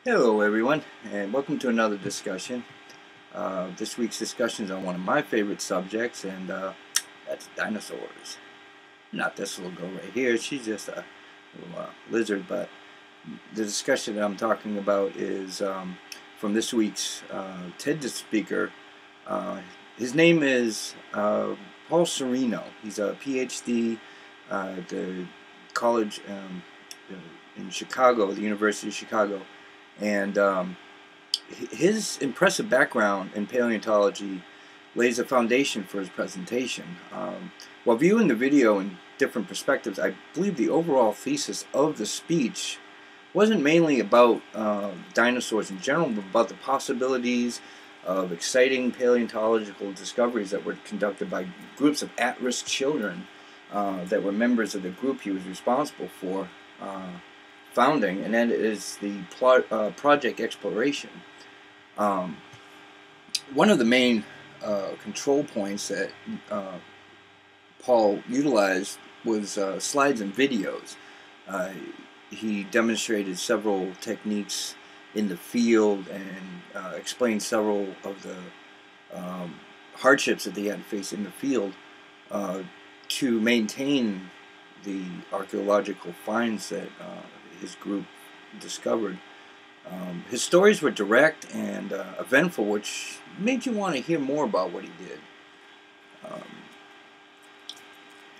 Hello everyone, and welcome to another discussion. This week's discussion is on one of my favorite subjects, and that's dinosaurs. Not this little girl right here, she's just a little lizard, but the discussion that I'm talking about is from this week's TED speaker. Uh, his name is Paul Soreno. He's a PhD at the college in Chicago, the University of Chicago, and his impressive background in paleontology lays a foundation for his presentation. While viewing the video in different perspectives, I believe the overall thesis of the speech wasn't mainly about dinosaurs in general, but about the possibilities of exciting paleontological discoveries that were conducted by groups of at-risk children that were members of the group he was responsible for founding, and that is the Project Exploration. Um, One of the main control points that Paul utilized was slides and videos. Uh, he demonstrated several techniques in the field and explained several of the hardships that they had to face in the field uh, to maintain the archaeological finds that his group discovered. His stories were direct and eventful, which made you want to hear more about what he did. Um,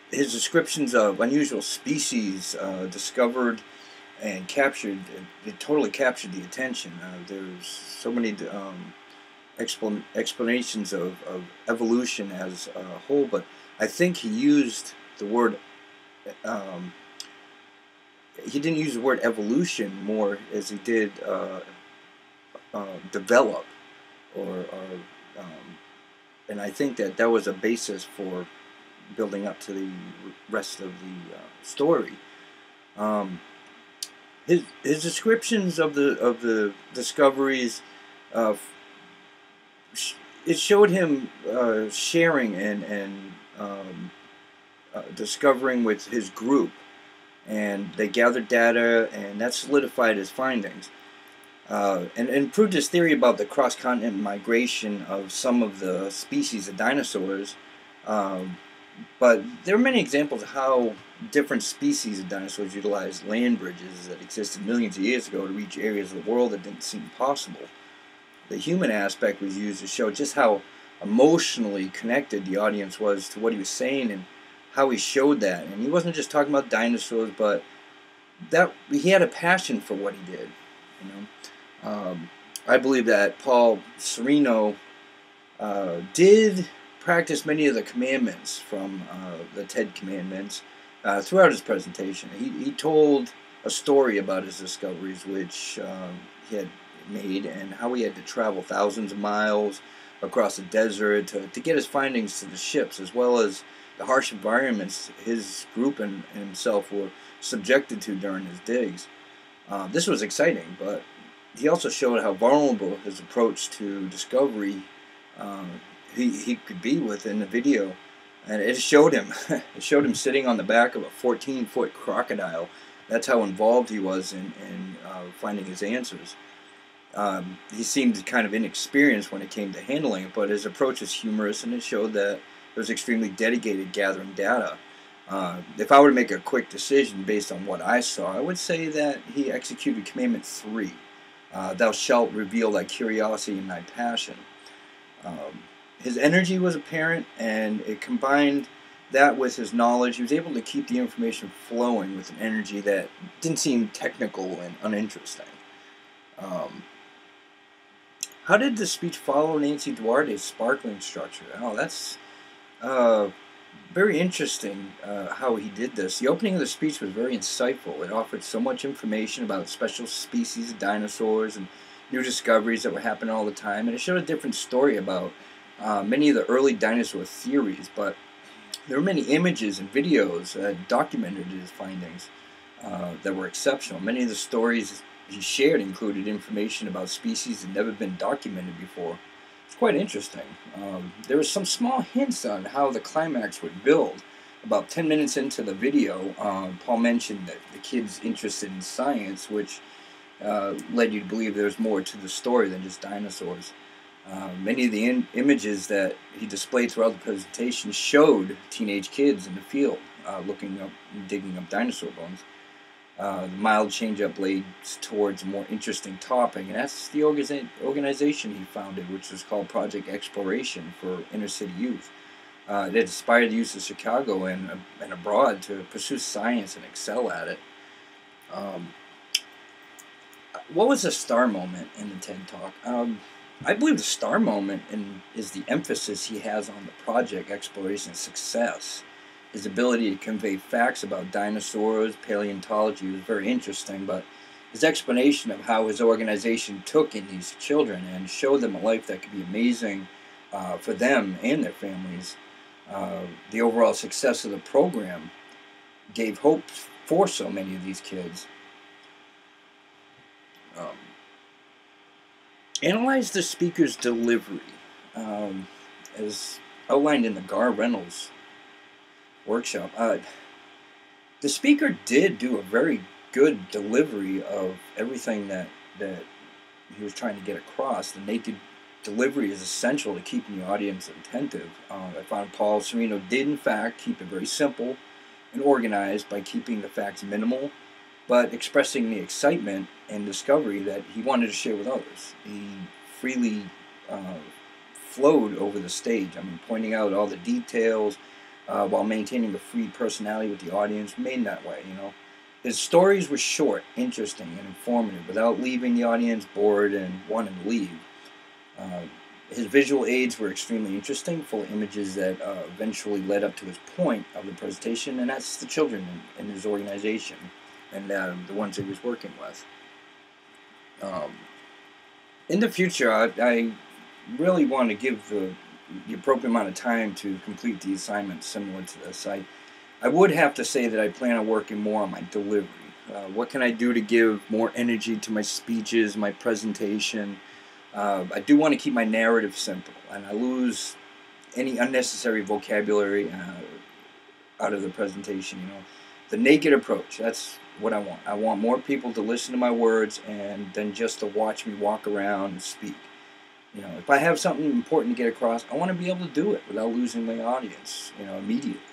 his descriptions of unusual species discovered and captured, it totally captured the attention. There's so many explanations of evolution as a whole, but I think he used the word, um, he didn't use the word evolution more as he did develop, or and I think that that was a basis for building up to the rest of the story. Um, his descriptions of the discoveries, uh, it showed him sharing and discovering with his group, and they gathered data, and that solidified his findings. And proved his theory about the cross-continent migration of some of the species of dinosaurs. Um, but there are many examples of how different species of dinosaurs utilized land bridges that existed millions of years ago to reach areas of the world that didn't seem possible. The human aspect was used to show just how emotionally connected the audience was to what he was saying and how he showed that. And he wasn't just talking about dinosaurs, but that he had a passion for what he did. You know, I believe that Paul Soreno did practice many of the commandments from the TED Commandments throughout his presentation. He told a story about his discoveries, which he had made, and how he had to travel thousands of miles across the desert to get his findings to the ships, as well as the harsh environments his group and himself were subjected to during his digs. This was exciting, but he also showed how vulnerable his approach to discovery he could be within the video. And it showed him. It showed him sitting on the back of a 14-foot crocodile. That's how involved he was in finding his answers. He seemed kind of inexperienced when it came to handling it, but his approach was humorous, and it showed that he was extremely dedicated gathering data. If I were to make a quick decision based on what I saw, I would say that he executed Commandment 3. Thou shalt reveal thy curiosity and thy passion. Um, his energy was apparent, and it combined that with his knowledge. He was able to keep the information flowing with an energy that didn't seem technical and uninteresting. Um, how did the speech follow Nancy Duarte's sparkling structure? Oh, that's uh, very interesting how he did this. The opening of the speech was very insightful. It offered so much information about special species of dinosaurs and new discoveries that were happening all the time, and it showed a different story about many of the early dinosaur theories. But there were many images and videos that documented his findings that were exceptional. Many of the stories he shared included information about species that had never been documented before. It's quite interesting. There were some small hints on how the climax would build. About 10 minutes into the video, Paul mentioned that the kid's interested in science, which led you to believe there's more to the story than just dinosaurs. Many of the images that he displayed throughout the presentation showed teenage kids in the field looking up and digging up dinosaur bones. The mild change-up leads towards a more interesting topic, and that's the organization he founded, which was called Project Exploration for Inner City Youth. It inspired the youth of Chicago and abroad to pursue science and excel at it. Um, what was the star moment in the TED Talk? I believe the star moment is the emphasis he has on the project exploration success. His ability to convey facts about dinosaurs, paleontology was very interesting, but his explanation of how his organization took in these children and showed them a life that could be amazing for them and their families. The overall success of the program gave hope for so many of these kids. Analyze the speaker's delivery, as outlined in the Gar Reynolds workshop. The speaker did do a very good delivery of everything that he was trying to get across. The naked delivery is essential to keeping the audience attentive. I found Paul Soreno did, in fact, keep it very simple and organized by keeping the facts minimal, but expressing the excitement and discovery that he wanted to share with others. He freely flowed over the stage. I mean, pointing out all the details while maintaining a free personality with the audience, made that way, you know. His stories were short, interesting, and informative without leaving the audience bored and wanting to leave. His visual aids were extremely interesting, full of images that eventually led up to his point of the presentation, and that's the children in his organization and the ones he was working with. In the future, I really want to give the appropriate amount of time to complete the assignment similar to this. I would have to say that I plan on working more on my delivery. What can I do to give more energy to my speeches, my presentation? I do want to keep my narrative simple, and I lose any unnecessary vocabulary out of the presentation. You know, the naked approach, that's what I want. I want more people to listen to my words and then just to watch me walk around and speak. You know, if I have something important to get across, I want to be able to do it without losing my audience, you know, immediately.